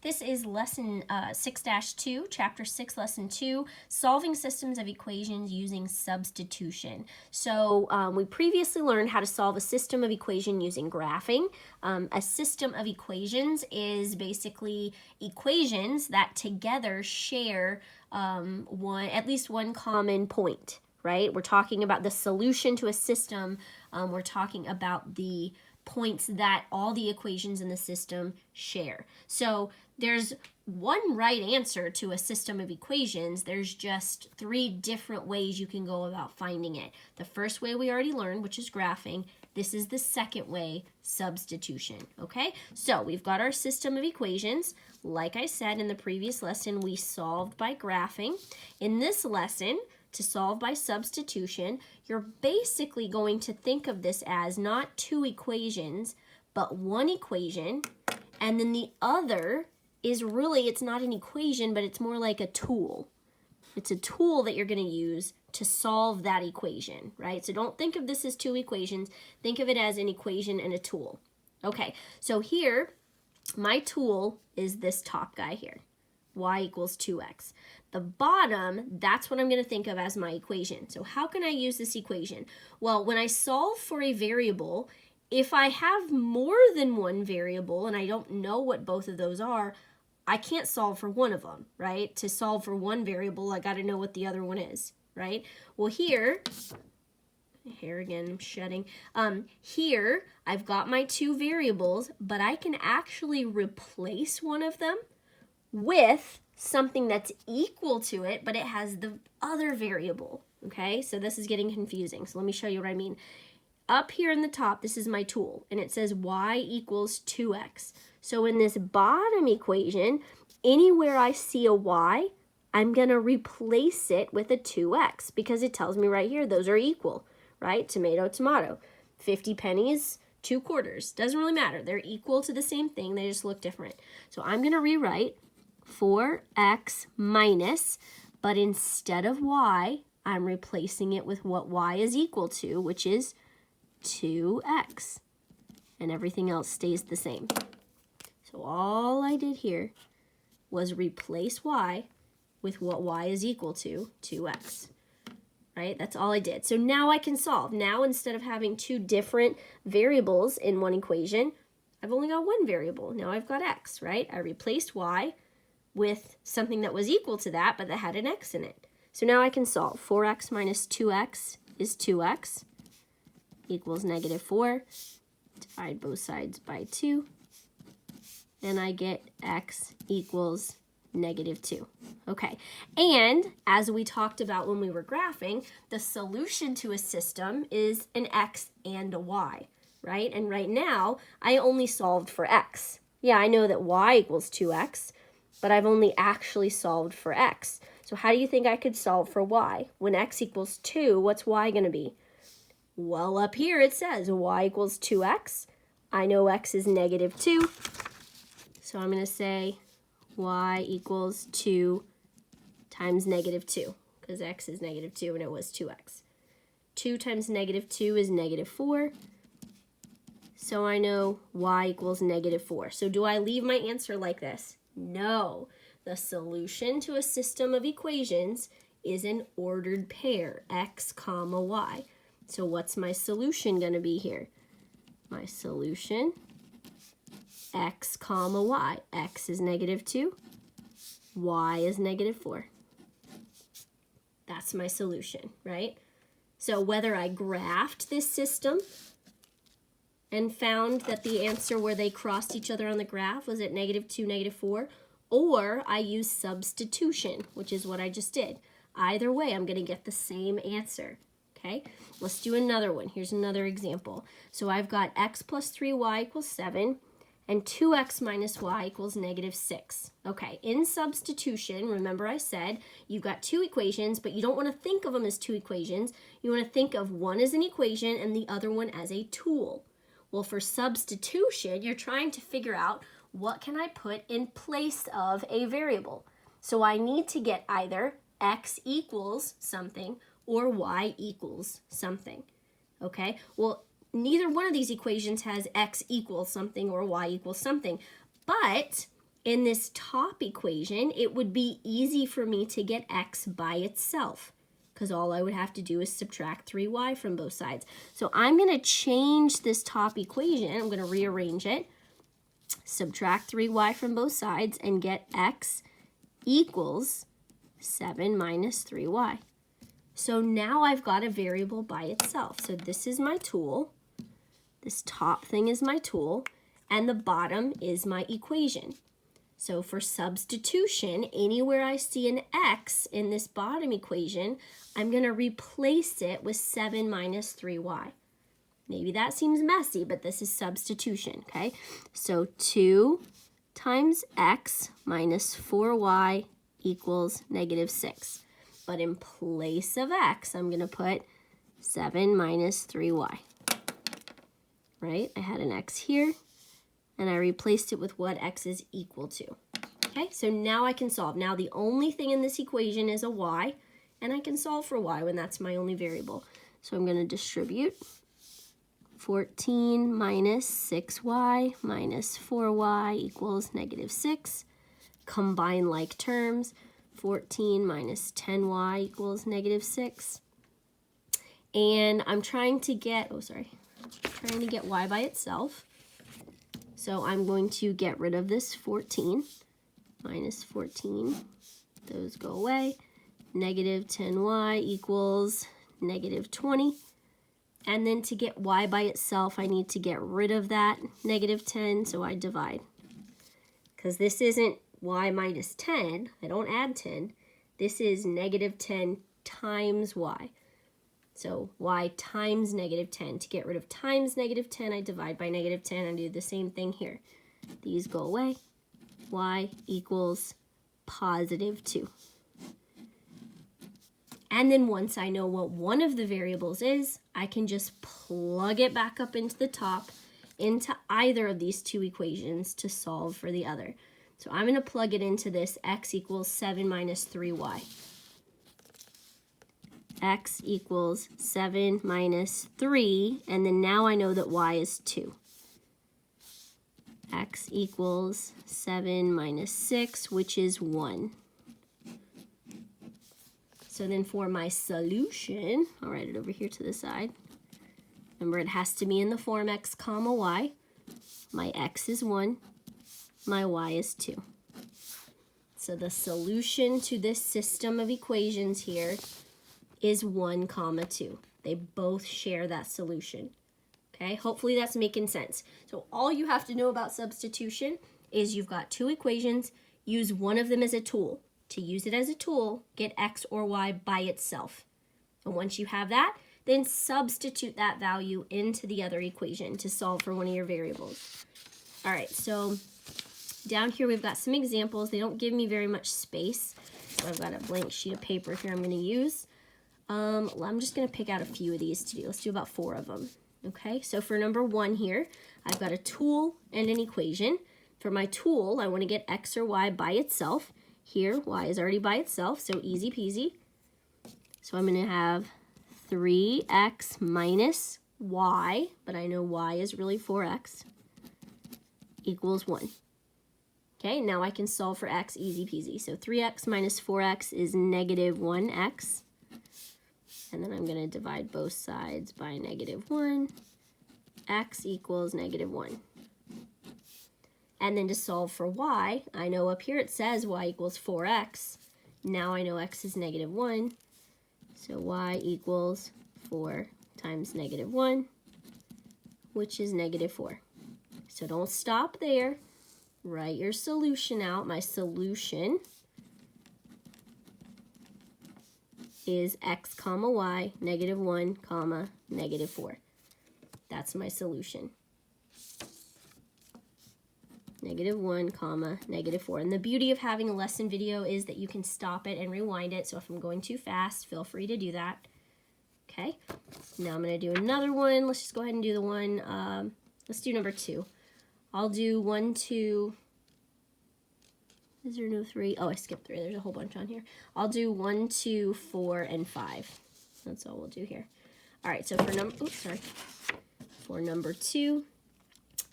This is lesson 6-2, chapter 6, lesson 2, solving systems of equations using substitution. So we previously learned how to solve a system of equation using graphing. A system of equations is basically equations that together share at least one common point, right? We're talking about the solution to a system. We're talking about the points that all the equations in the system share. So there's one right answer to a system of equations. There's just 3 different ways you can go about finding it. The first way we already learned, which is graphing. This is the second way, substitution, okay? So we've got our system of equations. Like I said in the previous lesson, we solved by graphing. In this lesson, to solve by substitution, you're basically going to think of this as not 2 equations, but one equation, and then the other is really, it's not an equation, but it's more like a tool. It's a tool that you're going to use to solve that equation, right? So don't think of this as 2 equations. Think of it as an equation and a tool. Okay, so here, my tool is this top guy here, y equals 2x. The bottom, that's what I'm going to think of as my equation. So how can I use this equation? Well, when I solve for a variable, if I have more than one variable and I don't know what both of those are, I can't solve for one of them, right? To solve for one variable, I got to know what the other one is, right? Well, here again, I'm shedding. Here, I've got my 2 variables, but I can actually replace one of them with something that's equal to it, but it has the other variable, okay? So this is getting confusing. So let me show you what I mean. Up here in the top, this is my tool, and it says y equals 2x. So in this bottom equation, anywhere I see a y, I'm going to replace it with a 2x because it tells me right here those are equal, right? Tomato, tomato. 50 pennies, 2 quarters. Doesn't really matter. They're equal to the same thing. They just look different. So I'm going to rewrite 4x minus, but instead of y, I'm replacing it with what y is equal to, which is 2x. And everything else stays the same. So all I did here was replace y with what y is equal to, 2x. Right? That's all I did. So now I can solve. Now instead of having 2 different variables in one equation, I've only got one variable. Now I've got x, right? I replaced y with something that was equal to that, but that had an x in it. So now I can solve. 4x minus 2x is 2x equals negative 4. Divide both sides by 2. And I get x equals negative 2. Okay, and as we talked about when we were graphing, the solution to a system is an x and a y, right? And right now, I only solved for x. Yeah, I know that y equals 2x, but I've only actually solved for x. So how do you think I could solve for y? When x equals 2, what's y going to be? Well, up here it says y equals 2x. I know x is negative 2. So I'm going to say y equals 2 times negative 2, because x is negative 2 and it was 2x. 2 times negative 2 is negative 4. So I know y equals negative 4. So do I leave my answer like this? No. The solution to a system of equations is an ordered pair, x comma y. So what's my solution going to be here? My solution, x comma y. X is negative 2. Y is negative 4. That's my solution, right? So whether I graphed this system and found that the answer where they crossed each other on the graph was at negative 2, negative 4, or I used substitution, which is what I just did. Either way, I'm going to get the same answer. Okay, let's do another one. Here's another example. So I've got x plus 3y equals 7, and 2x minus y equals negative 6. Okay, in substitution, remember I said you've got 2 equations, but you don't want to think of them as 2 equations. You want to think of one as an equation and the other one as a tool. Well, for substitution, you're trying to figure out what can I put in place of a variable. So I need to get either x equals something or y equals something, okay? Well, neither one of these equations has x equals something or y equals something, but in this top equation, it would be easy for me to get x by itself because all I would have to do is subtract 3y from both sides. So I'm going to change this top equation. I'm going to rearrange it, subtract 3y from both sides, and get x equals 7 minus 3y. So now I've got a variable by itself. So this is my tool. This top thing is my tool, and the bottom is my equation. So for substitution, anywhere I see an x in this bottom equation, I'm going to replace it with 7 minus 3y. Maybe that seems messy, but this is substitution, okay? So 2 times x minus 4y equals negative 6. But in place of x, I'm going to put 7 minus 3y. Right? I had an x here, and I replaced it with what x is equal to. Okay, so now I can solve. Now the only thing in this equation is a y, and I can solve for y when that's my only variable. So I'm going to distribute 14 minus 6y minus 4y equals negative 6. Combine like terms. 14 minus 10y equals negative 6. And I'm trying to get, trying to get y by itself. So I'm going to get rid of this 14, minus 14. Those go away. Negative 10y equals negative 20. And then to get y by itself, I need to get rid of that negative 10, so I divide. Because this isn't y minus 10, I don't add 10. This is negative 10 times y. So y times negative 10. To get rid of times negative 10, I divide by negative 10 and do the same thing here. These go away. Y equals positive 2. And then once I know what one of the variables is, I can just plug it back up into the top, into either of these two equations to solve for the other. So I'm going to plug it into this x equals 7 minus 3y. X equals 7 minus 3, and then now I know that y is 2. X equals 7 minus 6, which is 1. So then for my solution, I'll write it over here to the side. Remember, it has to be in the form x comma y. My x is 1. My y is 2. So the solution to this system of equations here is 1 comma 2. They both share that solution. Okay, hopefully that's making sense. So all you have to know about substitution is you've got two equations, use one of them as a tool. To use it as a tool, get x or y by itself. And once you have that, then substitute that value into the other equation to solve for one of your variables. All right, so down here we've got some examples. They don't give me very much space, so I've got a blank sheet of paper here I'm going to use. I'm just going to pick out a few of these to do. Let's do about 4 of them. Okay, so for number 1 here, I've got a tool and an equation. For my tool, I want to get x or y by itself. Here, y is already by itself, so easy peasy. So I'm going to have 3x minus y, but I know y is really 4x, equals 1. Okay, now I can solve for x easy peasy. So 3x minus 4x is negative 1x. And then I'm going to divide both sides by negative 1. X equals negative 1. And then to solve for y, I know up here it says y equals 4x. Now I know x is negative 1. So y equals 4 times negative 1, which is negative 4. So don't stop there. Write your solution out. My solution is x comma y, negative 1 comma negative 4. That's my solution. Negative 1 comma negative 4. And the beauty of having a lesson video is that you can stop it and rewind it. So if I'm going too fast, feel free to do that. Okay, now I'm going to do another one. Let's just go ahead and do the one, let's do number 2. I'll do 1, 2, is there no 3? Oh, I skipped 3. There's a whole bunch on here. I'll do 1, 2, 4, and 5. That's all we'll do here. All right, so for number 2,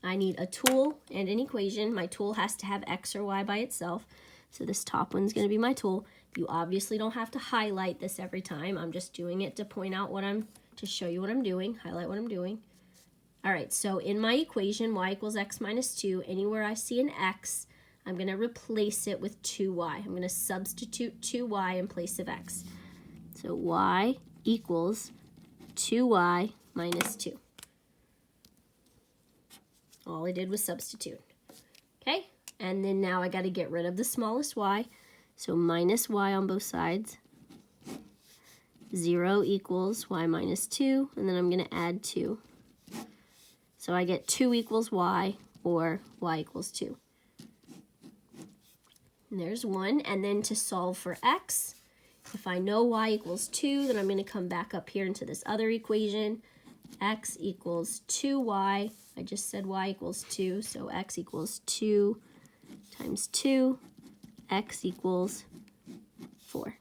I need a tool and an equation. My tool has to have x or y by itself. So this top one's going to be my tool. You obviously don't have to highlight this every time. I'm just doing it to point out to show you what I'm doing, highlight what I'm doing. All right, so in my equation, y equals x minus 2, anywhere I see an x, I'm going to replace it with 2y. I'm going to substitute 2y in place of x. So y equals 2y minus 2. All I did was substitute. Okay, and then now I got to get rid of the smallest y. So minus y on both sides. 0 equals y minus 2, and then I'm going to add 2. So I get 2 equals y, or y equals 2. And there's 1, and then to solve for x, if I know y equals 2, then I'm going to come back up here into this other equation. X equals 2y. I just said y equals 2, so x equals 2 times 2. X equals 4.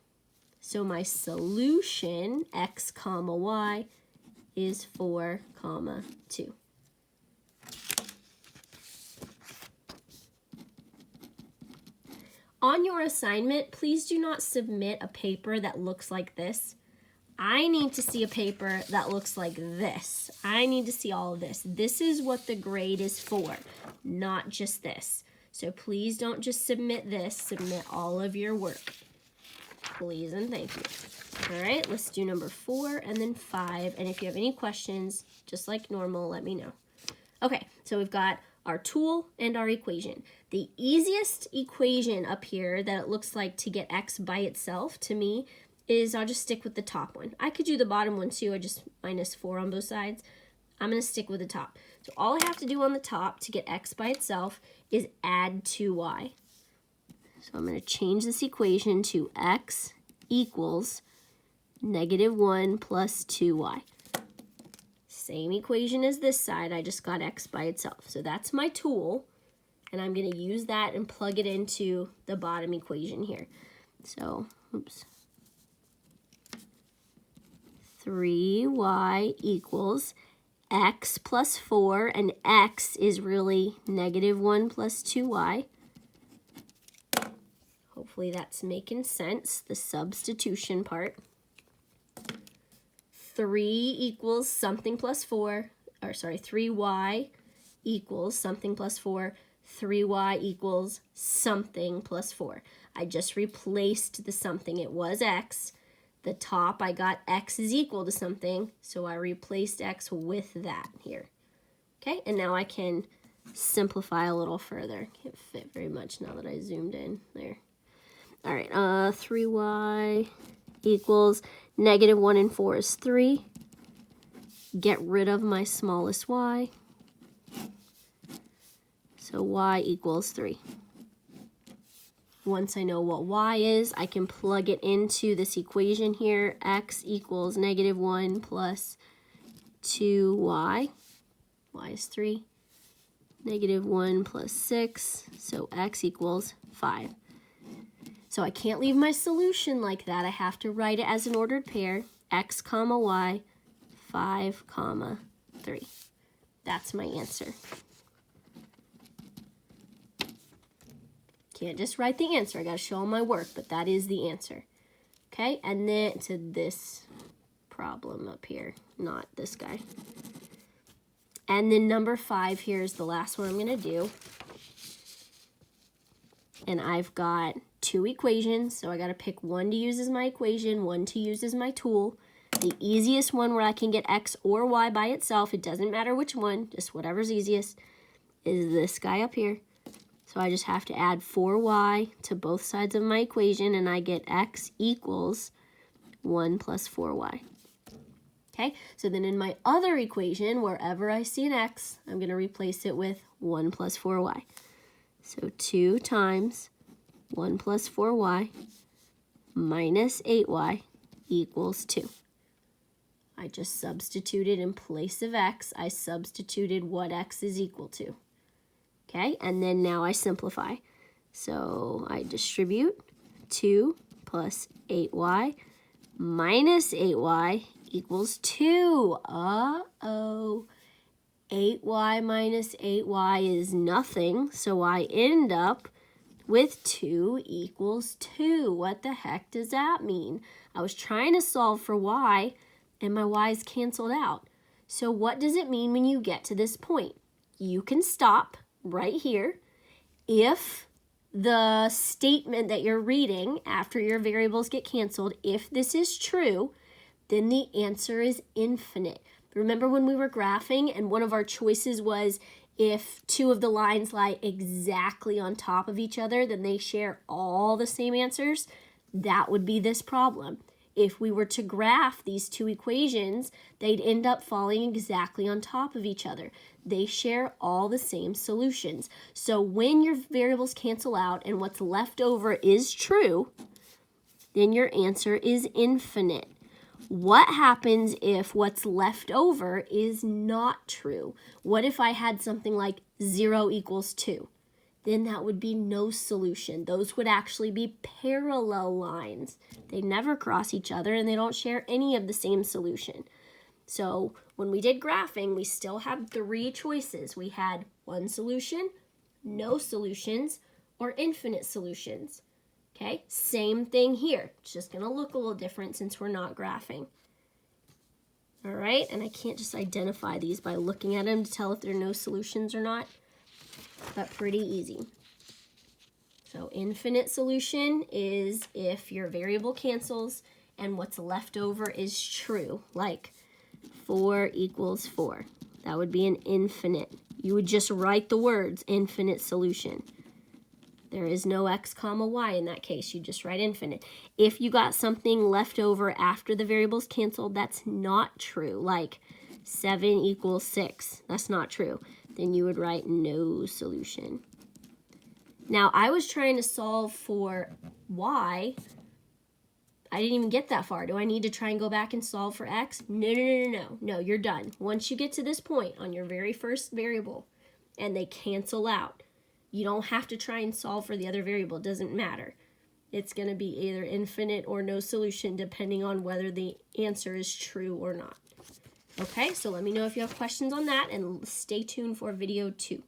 So my solution, x comma y, is 4 comma 2. On your assignment, please do not submit a paper that looks like this. I need to see a paper that looks like this. I need to see all of this. This is what the grade is for, not just this. So please don't just submit this, submit all of your work. Please and thank you. All right, let's do number 4 and then 5. And if you have any questions, just like normal, let me know. Okay, so we've got our tool and our equation. The easiest equation up here that it looks like to get x by itself to me is I'll just stick with the top one. I could do the bottom one too, I just minus 4 on both sides. I'm going to stick with the top. So all I have to do on the top to get x by itself is add 2y. So I'm going to change this equation to x equals -1 plus 2y. Same equation as this side, I just got x by itself. So that's my tool, and I'm going to use that and plug it into the bottom equation here. So, 3y equals x plus 4, and x is really -1 plus 2y. Hopefully that's making sense, the substitution part. 3 equals something plus 4, or sorry, 3y equals something plus 4. 3y equals something plus 4. I just replaced the something. It was x. The top, I got x is equal to something, so I replaced x with that here. Okay, and now I can simplify a little further. Can't fit very much now that I zoomed in there. All right, 3y equals -1 and 4 is 3. Get rid of my smallest y. So y equals 3. Once I know what y is, I can plug it into this equation here. X equals -1 plus 2y. Y is 3. -1 plus 6. So x equals 5. So I can't leave my solution like that. I have to write it as an ordered pair. X comma y, 5 comma 3. That's my answer. Can't just write the answer. I got to show them my work, but that is the answer. Okay, and then to this problem up here, not this guy. And then number 5 here is the last one I'm going to do. And I've got 2 equations, so I got to pick one to use as my equation, one to use as my tool. The easiest one where I can get x or y by itself, it doesn't matter which one, just whatever's easiest, is this guy up here. So I just have to add 4y to both sides of my equation, and I get x equals 1 plus 4y. Okay, so then in my other equation, wherever I see an x, I'm going to replace it with 1 plus 4y. So 2 times 1 plus 4y minus 8y equals 2. I just substituted in place of x, I substituted what x is equal to. Okay, and then now I simplify. So I distribute 2 plus 8y minus 8y equals 2. Uh-oh. 8y minus 8y is nothing, so I end up with 2 equals 2. What the heck does that mean? I was trying to solve for y, and my y's canceled out. So what does it mean when you get to this point? You can stop right here. If the statement that you're reading after your variables get canceled, if this is true, then the answer is infinite. Remember when we were graphing and one of our choices was if two of the lines lie exactly on top of each other, then they share all the same answers? That would be this problem. If we were to graph these two equations, they'd end up falling exactly on top of each other. They share all the same solutions. So when your variables cancel out and what's left over is true, then your answer is infinite. What happens if what's left over is not true? What if I had something like 0 equals 2? Then that would be no solution. Those would actually be parallel lines. They never cross each other and they don't share any of the same solution. So when we did graphing, we still had 3 choices. We had one solution, no solutions, or infinite solutions. Okay, same thing here. It's just going to look a little different since we're not graphing. All right, and I can't just identify these by looking at them to tell if there are no solutions or not, but pretty easy. So infinite solution is if your variable cancels and what's left over is true, like 4 equals 4. That would be an infinite. You would just write the words infinite solution. There is no x comma y in that case. You just write infinite. If you got something left over after the variable's canceled, that's not true. Like 7 equals 6. That's not true. Then you would write no solution. Now, I was trying to solve for y. I didn't even get that far. Do I need to try and go back and solve for x? No, you're done. Once you get to this point on your very first variable and they cancel out, you don't have to try and solve for the other variable. It doesn't matter. It's going to be either infinite or no solution depending on whether the answer is true or not. Okay, so let me know if you have questions on that and stay tuned for video 2.